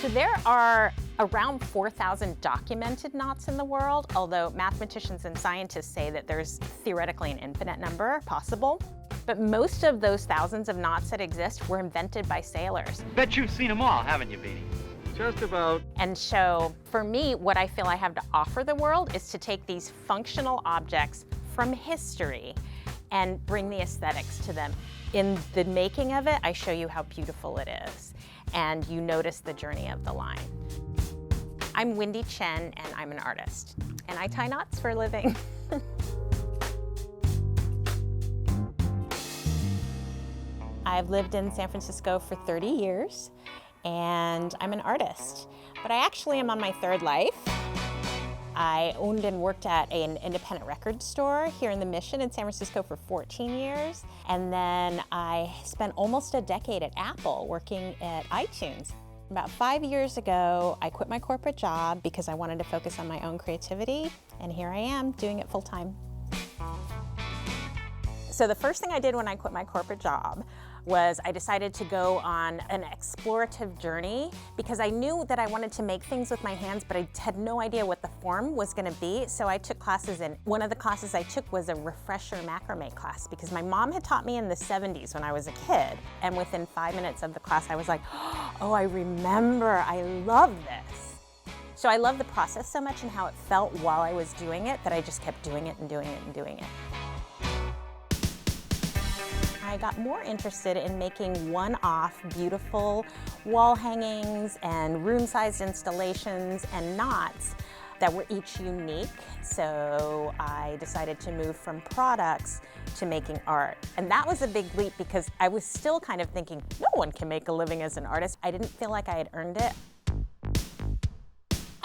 So there are around 4,000 documented knots in the world, although mathematicians and scientists say that there's theoretically an infinite number possible. But most of those thousands of knots that exist were invented by sailors. Bet you've seen them all, haven't you, Beanie? Just about. And so for me, what I feel I have to offer the world is to take these functional objects from history and bring the aesthetics to them. In the making of it, I show you how beautiful it is, and you notice the journey of the line. I'm Wendy Chen, and I'm an artist, and I tie knots for a living. I've lived in San Francisco for 30 years, and I'm an artist, but I actually am on my third life. I owned and worked at an independent record store here in the Mission in San Francisco for 14 years. And then I spent almost a decade at Apple working at iTunes. About 5 years ago, I quit my corporate job because I wanted to focus on my own creativity. And here I am doing it full time. So the first thing I did when I quit my corporate job was I decided to go on an explorative journey because I knew that I wanted to make things with my hands, but I had no idea what the form was gonna be. So I took classes, and one of the classes I took was a refresher macrame class because my mom had taught me in the 70s when I was a kid. And within 5 minutes of the class, I was like, oh, I remember, I love this. So I love the process so much and how it felt while I was doing it that I just kept doing it and doing it and doing it. I got more interested in making one-off beautiful wall hangings and room-sized installations and knots that were each unique. So I decided to move from products to making art. And that was a big leap because I was still kind of thinking, no one can make a living as an artist. I didn't feel like I had earned it.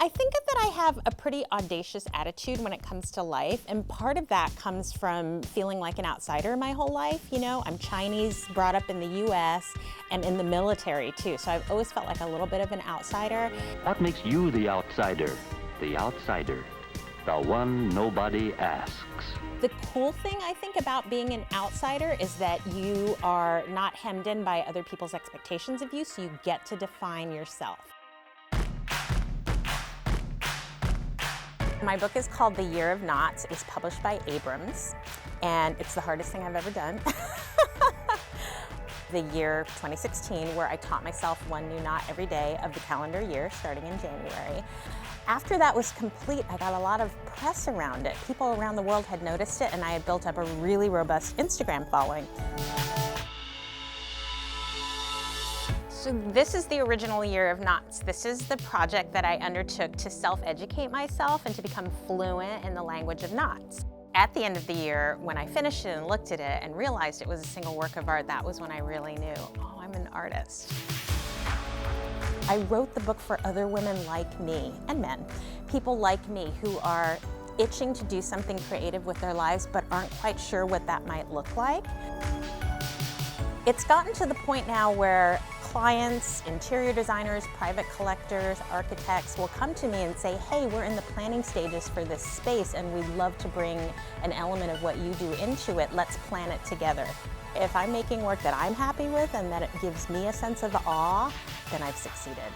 I think that I have a pretty audacious attitude when it comes to life, and part of that comes from feeling like an outsider my whole life. You know, I'm Chinese, brought up in the US, and in the military too, so I've always felt like a little bit of an outsider. What makes you the outsider? The outsider, the one nobody asks. The cool thing I think about being an outsider is that you are not hemmed in by other people's expectations of you, so you get to define yourself. My book is called The Year of Knots. It was published by Abrams, and it's the hardest thing I've ever done. The year 2016, where I taught myself one new knot every day of the calendar year, starting in January. After that was complete, I got a lot of press around it. People around the world had noticed it, and I had built up a really robust Instagram following. So this is the original Year of Knots. This is the project that I undertook to self-educate myself and to become fluent in the language of knots. At the end of the year, when I finished it and looked at it and realized it was a single work of art, that was when I really knew, oh, I'm an artist. I wrote the book for other women like me, and men, people like me who are itching to do something creative with their lives but aren't quite sure what that might look like. It's gotten to the point now where clients, interior designers, private collectors, architects will come to me and say, hey, we're in the planning stages for this space and we'd love to bring an element of what you do into it. Let's plan it together. If I'm making work that I'm happy with and that it gives me a sense of awe, then I've succeeded.